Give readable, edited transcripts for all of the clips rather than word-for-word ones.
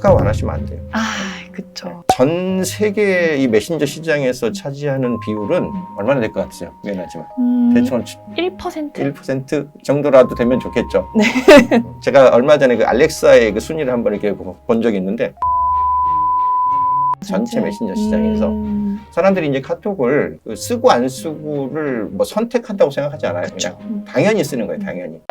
카카오 안 하시면 안 돼요. 아, 그쵸. 전 세계 이 메신저 시장에서 차지하는 비율은 얼마나 될 것 같으세요? 미안하지만. 대충 1%? 1% 정도라도 되면 좋겠죠. 네. 제가 얼마 전에 그 알렉사의 그 순위를 한번 이렇게 본 적이 있는데 전체 메신저 시장에서 사람들이 이제 카톡을 쓰고 안 쓰고를 뭐 선택한다고 생각하지 않아요. 그쵸. 그냥 당연히 쓰는 거예요, 당연히.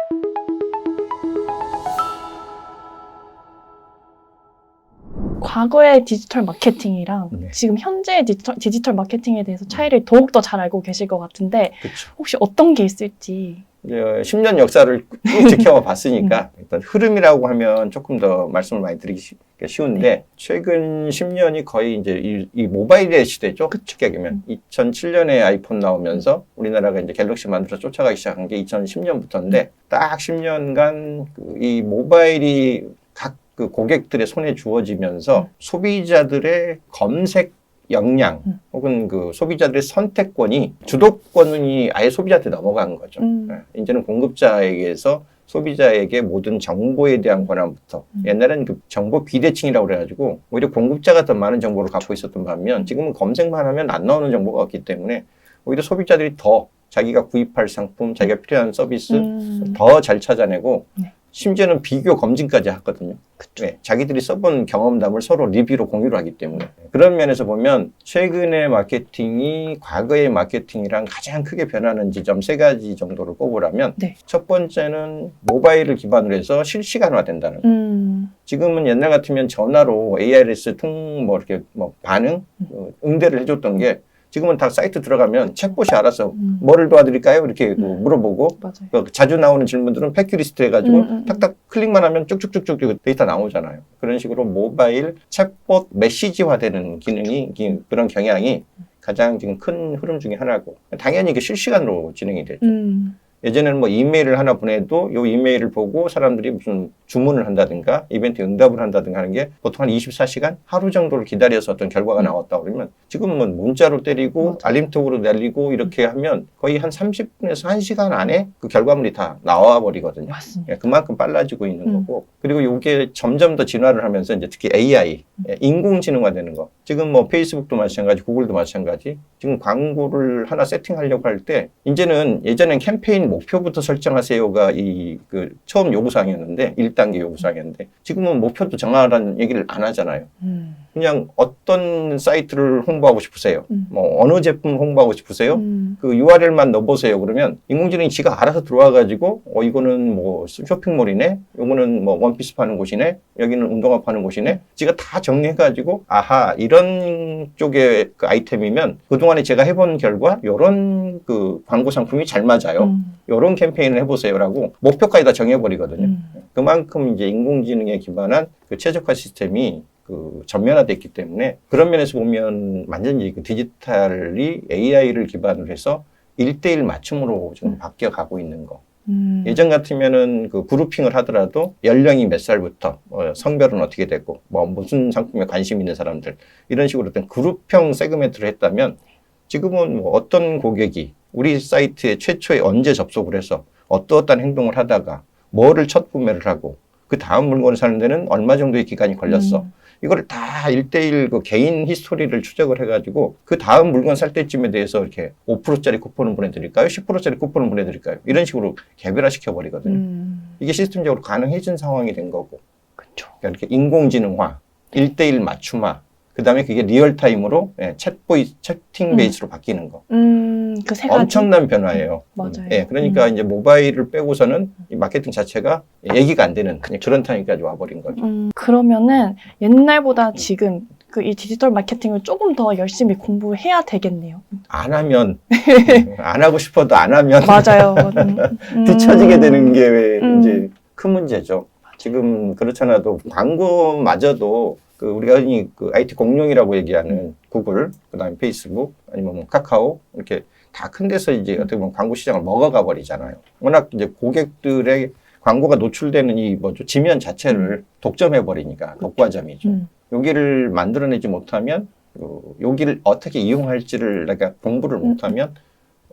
과거의 디지털 마케팅이랑 네. 지금 현재의 디지털 마케팅에 대해서 차이를 더욱더 잘 알고 계실 것 같은데 그렇죠. 혹시 어떤 게 있을지. 10년 역사를 쭉 지켜봤으니까 일단 흐름이라고 하면 조금 더 말씀을 많이 드리기 쉬운데 최근 10년이 거의 이제 이 모바일의 시대죠. 쉽게 얘기하면 2007년에 아이폰 나오면서 우리나라가 이제 갤럭시 만들어 쫓아가기 시작한 게 2010년부터인데 딱 10년간 이 모바일이 각 그 고객들의 손에 주어지면서 소비자들의 검색 역량 혹은 그 소비자들의 선택권이 주도권이 아예 소비자한테 넘어간 거죠. 이제는 공급자에게서 소비자에게 모든 정보에 대한 권한부터 옛날에는 그 정보 비대칭이라고 그래가지고 오히려 공급자가 더 많은 정보를 갖고 있었던 반면 지금은 검색만 하면 안 나오는 정보가 없기 때문에 오히려 소비자들이 더 자기가 구입할 상품, 자기가 필요한 서비스 더 잘 찾아내고 심지어는 비교 검증까지 하거든요. 네, 자기들이 써본 경험담을 서로 리뷰로 공유를 하기 때문에 그런 면에서 보면 최근의 마케팅이 과거의 마케팅이랑 가장 크게 변하는 지점 3가지 정도를 꼽으라면 첫 번째는 모바일을 기반으로 해서 실시간화된다는 거. 지금은 옛날 같으면 전화로 ARS 뭐 이렇게 뭐 반응, 응대를 해줬던 게 지금은 다 사이트 들어가면 챗봇이 알아서 뭐를 도와드릴까요? 이렇게 물어보고 자주 나오는 질문들은 패키리스트 해가지고 탁탁 클릭만 하면 쭉쭉쭉쭉 데이터 나오잖아요. 그런 식으로 모바일 챗봇 메시지화되는 기능이 그런 경향이 가장 지금 큰 흐름 중에 하나고 당연히 이게 실시간으로 진행이 되죠. 예전에는 뭐 이메일을 하나 보내도 이 이메일을 보고 사람들이 무슨 주문을 한다든가 이벤트 응답을 한다든가 하는 게 보통 한 24시간? 하루 정도를 기다려서 어떤 결과가 나왔다 그러면 지금은 문자로 때리고 알림톡으로 날리고 이렇게 하면 거의 한 30분에서 1시간 안에 그 결과물이 다 나와 버리거든요. 맞습니다. 그만큼 빨라지고 있는 거고 그리고 이게 점점 더 진화를 하면서 이제 특히 AI, 인공지능화 되는 거. 지금 뭐 페이스북도 마찬가지, 구글도 마찬가지. 지금 광고를 하나 세팅하려고 할 때 이제는 예전엔 캠페인 목표부터 설정하세요가 그 처음 요구사항이었는데 1단계 요구사항이었는데 지금은 목표도 정하라는 얘기를 안 하잖아요. 그냥 어떤 사이트를 홍보하고 싶으세요? 뭐 어느 제품 홍보하고 싶으세요? 그 URL만 넣어보세요. 그러면 인공지능이 지가 알아서 들어와가지고 이거는 뭐 쇼핑몰이네, 이거는 뭐 원피스 파는 곳이네, 여기는 운동화 파는 곳이네. 지가 다 정리해가지고 아하 이런 쪽의 그 아이템이면 그동안에 제가 해본 결과 이런 그 광고 상품이 잘 맞아요. 이런 캠페인을 해보세요라고 목표까지 다 정해버리거든요. 그만큼 이제 인공지능에 기반한 그 최적화 시스템이 그 전면화됐기 때문에 그런 면에서 보면 완전히 그 디지털이 AI를 기반으로 해서 1대1 맞춤으로 지금 바뀌어가고 있는 거. 예전 같으면은 그 그룹핑을 하더라도 연령이 몇 살부터 성별은 어떻게 되고 뭐 무슨 상품에 관심 있는 사람들 이런 식으로 어떤 그룹형 세그멘트를 했다면 지금은 뭐 어떤 고객이 우리 사이트에 최초에 언제 접속을 해서 어떠한 행동을 하다가 뭐를 첫 구매를 하고 그 다음 물건을 사는 데는 얼마 정도의 기간이 걸렸어. 이거를 다 1대1 그 개인 히스토리를 추적을 해가지고 그 다음 물건 살 때쯤에 대해서 이렇게 5%짜리 쿠폰을 보내드릴까요? 10%짜리 쿠폰을 보내드릴까요? 이런 식으로 개별화시켜버리거든요. 이게 시스템적으로 가능해진 상황이 된 거고. 그렇죠. 그러니까 이렇게 인공지능화, 1대1 맞춤화, 그 다음에 그게 리얼타임으로 채팅 베이스로 바뀌는 거. 그 3가지? 엄청난 변화예요. 맞아요. 그러니까 이제 모바일을 빼고서는 이 마케팅 자체가 얘기가 안 되는 그런 타임까지 와버린 거죠. 그러면은 옛날보다 지금 그 이 디지털 마케팅을 조금 더 열심히 공부해야 되겠네요. 안 하면 안 하고 싶어도 안 하면 맞아요. 뒤처지게 되는 게 이제 큰 문제죠. 지금 그렇잖아도 광고마저도 그 우리가 흔히 그 IT 공룡이라고 얘기하는 구글, 그다음에 페이스북, 아니면 뭐 카카오 이렇게 다 큰 데서 이제 어떻게 보면 광고 시장을 먹어가 버리잖아요. 워낙 이제 고객들의 광고가 노출되는 이 뭐죠 지면 자체를 독점해 버리니까 독과점이죠. 여기를 만들어내지 못하면 여기를 어떻게 이용할지를 내가 공부를 못하면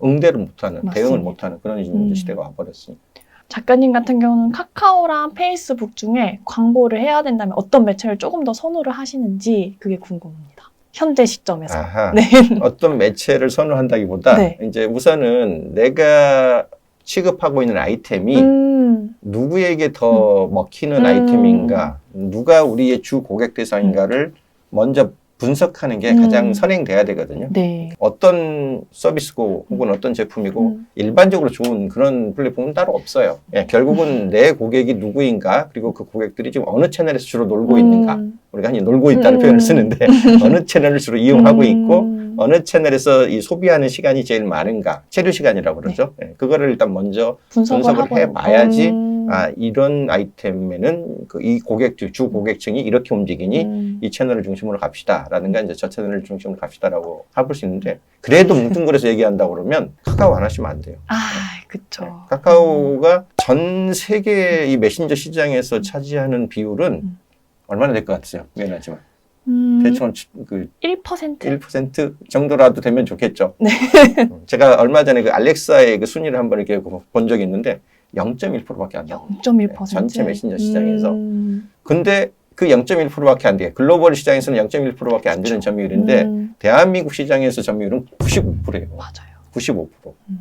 응대를 못하는, 대응을 못하는 그런 시대가 와버렸으니까. 작가님 같은 경우는 카카오랑 페이스북 중에 광고를 해야 된다면 어떤 매체를 조금 더 선호를 하시는지 그게 궁금합니다. 현재 시점에서. 아하. 네. 어떤 매체를 선호한다기보다 네. 이제 우선은 내가 취급하고 있는 아이템이 누구에게 더 먹히는 아이템인가, 누가 우리의 주 고객 대상인가를 먼저 분석하는 게 가장 선행돼야 되거든요. 네. 어떤 서비스고 혹은 어떤 제품이고 일반적으로 좋은 그런 플랫폼은 따로 없어요. 예, 결국은 내 고객이 누구인가, 그리고 그 고객들이 지금 어느 채널에서 주로 놀고 있는가. 우리가 흔히 놀고 있다는 표현을 쓰는데 어느 채널을 주로 이용하고 있고 어느 채널에서 이 소비하는 시간이 제일 많은가, 체류 시간이라고 그러죠. 예, 그거를 일단 먼저 분석을 해봐야지 이런 아이템에는 이 고객, 주 고객층이 이렇게 움직이니 이 채널을 중심으로 갑시다라든가 이제 저 채널을 중심으로 갑시다라고 해볼 수 있는데, 그래도 뭉뚱그려서 얘기한다고 그러면 카카오 안 하시면 안 돼요. 그쵸. 카카오가 전 세계 이 메신저 시장에서 차지하는 비율은 얼마나 될 것 같으세요? 미안하지만. 대충 1%? 1% 정도라도 되면 좋겠죠. 네. 제가 얼마 전에 그 알렉사의 그 순위를 한번 이렇게 본 적이 있는데 0.1%밖에 안 돼요. 0.1%? 전체 메신저 시장에서. 근데 그 0.1%밖에 안 돼요. 글로벌 시장에서는 0.1%밖에 안 되는 점유율인데 대한민국 시장에서 점유율은 95%예요. 맞아요. 95%.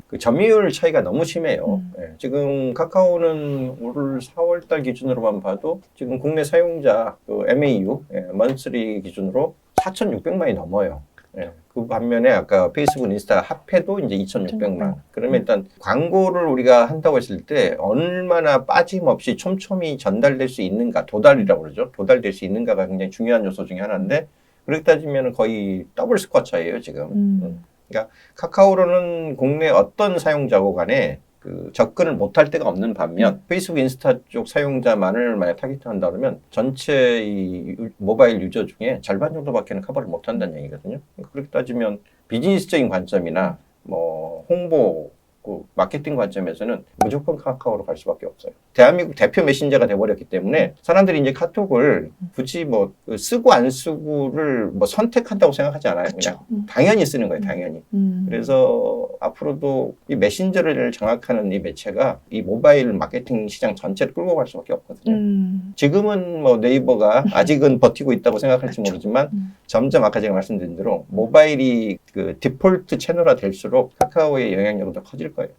그 점유율 차이가 너무 심해요. 예, 지금 카카오는 올 4월달 기준으로만 봐도 지금 국내 사용자 그 MAU, 먼스리 기준으로 4,600만이 넘어요. 예, 그 반면에 아까 페이스북, 인스타 합해도 이제 2,600만. 그러면 일단 광고를 우리가 한다고 했을 때 얼마나 빠짐없이 촘촘히 전달될 수 있는가, 도달이라고 그러죠. 도달될 수 있는가가 굉장히 중요한 요소 중에 하나인데, 그렇게 따지면 거의 더블 스코어 차이예요, 지금. 그러니까 카카오로는 국내 어떤 사용자고 간에 그 접근을 못할 데가 없는 반면 페이스북, 인스타 쪽 사용자만을 만약 타깃한다 그러면 전체 이 모바일 유저 중에 절반 정도밖에는 커버를 못한다는 얘기거든요. 그렇게 따지면 비즈니스적인 관점이나 뭐 홍보, 그 마케팅 관점에서는 무조건 카카오로 갈 수밖에 없어요. 대한민국 대표 메신저가 돼버렸기 때문에 사람들이 이제 카톡을 굳이 뭐 쓰고 안 쓰고를 뭐 선택한다고 생각하지 않아요. 그냥 당연히 쓰는 거예요, 당연히. 그래서 앞으로도 이 메신저를 장악하는 이 매체가 이 모바일 마케팅 시장 전체를 끌고 갈 수밖에 없거든요. 지금은 뭐 네이버가 아직은 버티고 있다고 생각할지 모르지만 점점 아까 제가 말씀드린 대로 모바일이 그 디폴트 채널화 될수록 카카오의 영향력은 더 커질 거예요.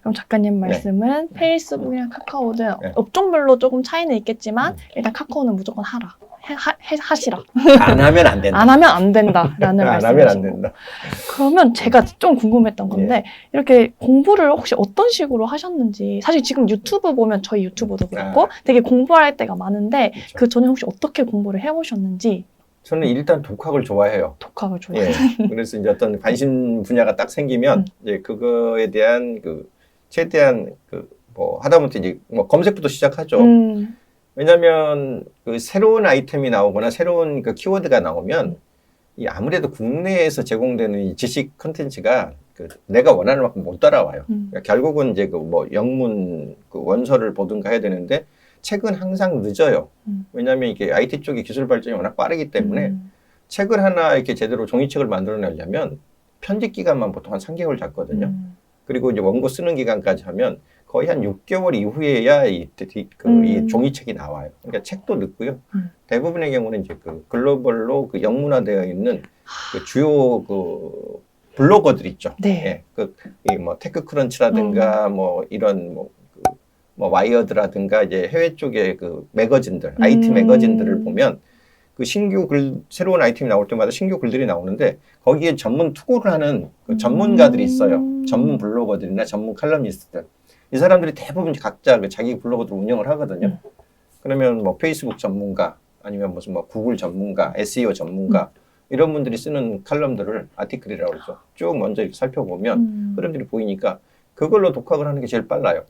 그럼 작가님 말씀은 페이스북이랑 카카오는 업종별로 조금 차이는 있겠지만 일단 카카오는 무조건 하라. 하시라. 안 하면 안 된다. 안 하면 안 된다라는 안 말씀이시고. 하면 안 된다. 그러면 제가 좀 궁금했던 건데 이렇게 공부를 혹시 어떤 식으로 하셨는지, 사실 지금 유튜브 보면 저희 유튜브도 그렇고 되게 공부할 때가 많은데 그렇죠. 그 전에 혹시 어떻게 공부를 해보셨는지. 저는 일단 독학을 좋아해요. 독학을 좋아해요. 그래서 이제 어떤 관심 분야가 딱 생기면 이제 그거에 대한 그 최대한 그 뭐 하다못해 이제 뭐 검색부터 시작하죠. 왜냐하면 그 새로운 아이템이 나오거나 새로운 그 키워드가 나오면 이 아무래도 국내에서 제공되는 이 지식 컨텐츠가 그 내가 원하는 만큼 못 따라와요. 그러니까 결국은 이제 그 뭐 영문 그 원서를 보든가 해야 되는데 책은 항상 늦어요. 왜냐하면 이게 IT 쪽의 기술 발전이 워낙 빠르기 때문에 책을 하나 이렇게 제대로 종이책을 만들어내려면 편집 기간만 보통 한 3개월 잡거든요. 그리고 이제 원고 쓰는 기간까지 하면 거의 한 6개월 이후에야 이 종이책이 나와요. 그러니까 책도 늦고요. 대부분의 경우는 이제 그 글로벌로 그 영문화되어 있는 그 주요 그 블로거들 있죠. 네. 이 뭐 테크크런치라든가 뭐 이런 뭐 와이어드라든가 이제 해외 쪽의 그 매거진들, IT 매거진들을 보면 그 신규 새로운 아이템이 나올 때마다 신규 글들이 나오는데 거기에 전문 투고를 하는 그 전문가들이 있어요. 전문 블로거들이나 전문 칼럼니스트들. 이 사람들이 대부분 각자 그 자기 블로그들을 운영을 하거든요. 그러면 뭐 페이스북 전문가, 아니면 무슨 뭐 구글 전문가, SEO 전문가, 이런 분들이 쓰는 칼럼들을 아티클이라고 그러죠. 쭉 먼저 이렇게 살펴보면 흐름들이 보이니까 그걸로 독학을 하는 게 제일 빨라요.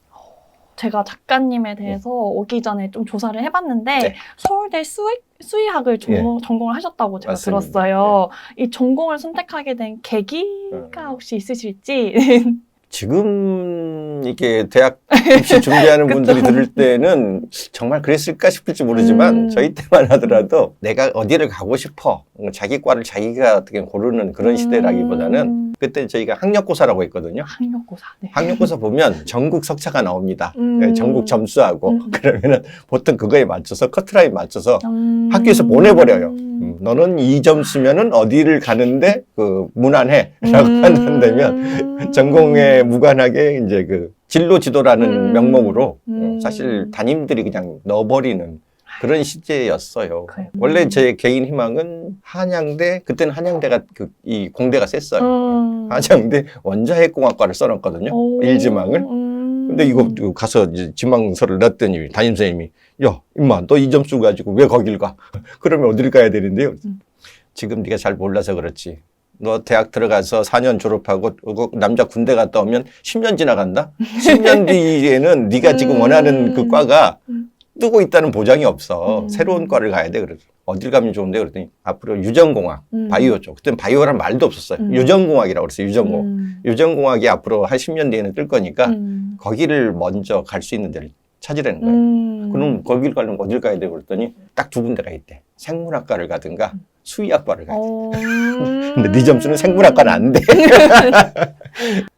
제가 작가님에 대해서 오기 전에 좀 조사를 해봤는데 서울대 수의학을 전공을 하셨다고 제가 맞습니다. 들었어요. 이 전공을 선택하게 된 계기가 혹시 있으실지? 지금 이게 대학 입시 준비하는 분들이 들을 때는 정말 그랬을까 싶을지 모르지만 저희 때만 하더라도 내가 어디를 가고 싶어 자기 과를 자기가 어떻게 고르는 그런 시대라기보다는 그때 저희가 학력고사라고 했거든요. 학력고사. 네. 학력고사 보면 전국 석차가 나옵니다. 네, 전국 점수하고 그러면은 보통 그거에 맞춰서 커트라인 맞춰서 학교에서 보내버려요. 너는 이 점수면은 어디를 가는데 그 무난해라고 판단되면 전공에 무관하게 이제 그 진로 지도라는 명목으로 사실 담임들이 그냥 넣어버리는 그런 시제였어요. 그래요. 원래 제 개인 희망은 한양대, 그때는 한양대가 이 공대가 셌어요. 한양대 원자핵공학과를 써놨거든요. 일지망을. 근데 이거 가서 이제 지망서를 냈더니 담임선생님이 야, 임마, 너 이 점수 가지고 왜 거길 가? 그러면 어디를 가야 되는데요? 지금 네가 잘 몰라서 그렇지. 너 대학 들어가서 4년 졸업하고 남자 군대 갔다 오면 10년 지나간다? 10년 뒤에는 네가 지금 원하는 그 과가 뜨고 있다는 보장이 없어. 새로운 과를 가야 돼. 그래서 어딜 가면 좋은데 그랬더니 앞으로 유전공학, 바이오 쪽. 그때는 바이오란 말도 없었어요. 유전공학이라고 그랬어요. 유전공학이 앞으로 한 10년 뒤에는 뜰 거니까 거기를 먼저 갈 수 있는 데를 찾으라는 거예요. 그럼 거길 가려면 어딜 가야 돼? 그랬더니 딱 두 군데가 있대. 생물학과를 가든가 수의학과를 가야 돼. 근데 네 점수는 생물학과는 안 돼.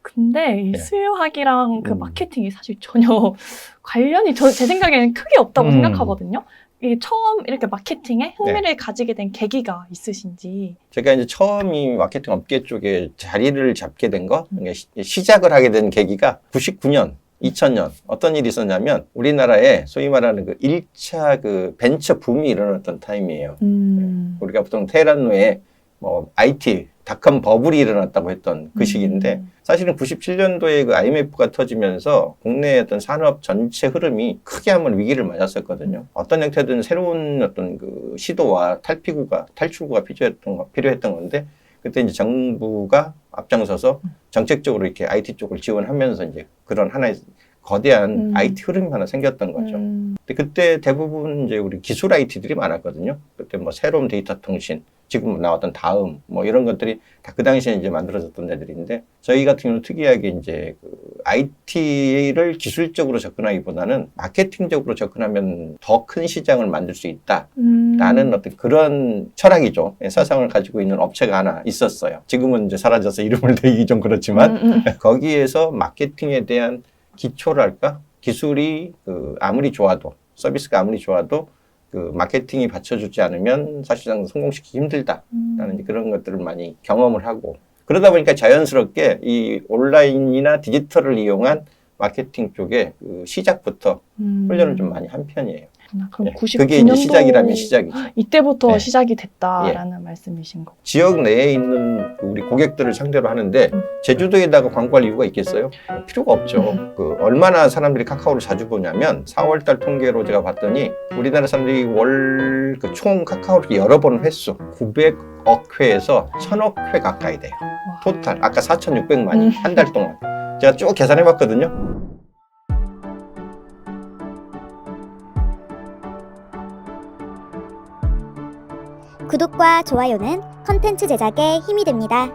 근데 이 네. 수유학이랑 그 마케팅이 사실 전혀 관련이 제 생각에는 크게 없다고 생각하거든요. 이게 처음 이렇게 마케팅에 흥미를 가지게 된 계기가 있으신지. 제가 이제 처음이 마케팅 업계 쪽에 자리를 잡게 된 거, 그러니까 시작을 하게 된 계기가 99년, 2000년 어떤 일이 있었냐면 우리나라에 소위 말하는 그 1차 그 벤처 붐이 일어났던 타임이에요. 우리가 보통 테헤란로에 뭐 IT, 닷컴 버블이 일어났다고 했던 그 시기인데 사실은 97년도에 그 IMF가 터지면서 국내의 어떤 산업 전체 흐름이 크게 한번 위기를 맞았었거든요. 어떤 형태든 새로운 어떤 그 시도와 탈출구가 필요했던 건데 그때 이제 정부가 앞장서서 정책적으로 이렇게 IT 쪽을 지원하면서 이제 그런 하나의 거대한 IT 흐름이 하나 생겼던 거죠. 근데 그때 대부분 이제 우리 기술 IT들이 많았거든요. 그때 뭐 새로운 데이터 통신, 지금 나왔던 다음, 뭐 이런 것들이 다 그 당시에 이제 만들어졌던 애들인데 저희 같은 경우는 특이하게 이제 그 IT를 기술적으로 접근하기보다는 마케팅적으로 접근하면 더 큰 시장을 만들 수 있다라는 어떤 그런 철학이죠. 사상을 가지고 있는 업체가 하나 있었어요. 지금은 이제 사라져서 이름을 대기 좀 그렇지만 거기에서 마케팅에 대한 기초랄까? 기술이 아무리 좋아도 서비스가 아무리 좋아도 그 마케팅이 받쳐주지 않으면 사실상 성공시키기 힘들다라는 그런 것들을 많이 경험을 하고 그러다 보니까 자연스럽게 이 온라인이나 디지털을 이용한 마케팅 쪽에 그 시작부터 훈련을 좀 많이 한 편이에요. 그럼 99년도 그게 이제 시작이라면 시작이죠. 이때부터 네. 시작이 됐다라는 말씀이신 거고. 지역 내에 있는 우리 고객들을 상대로 하는데 제주도에다가 광고할 이유가 있겠어요? 필요가 없죠. 그 얼마나 사람들이 카카오를 자주 보냐면 4월달 통계로 제가 봤더니 우리나라 사람들이 월 그 총 카카오를 열어보는 횟수 900억 회에서 1000억 회 가까이 돼요. 토탈 아까 4,600만이 한 달 동안 제가 쭉 계산해봤거든요. 구독과 좋아요는 컨텐츠 제작에 힘이 됩니다.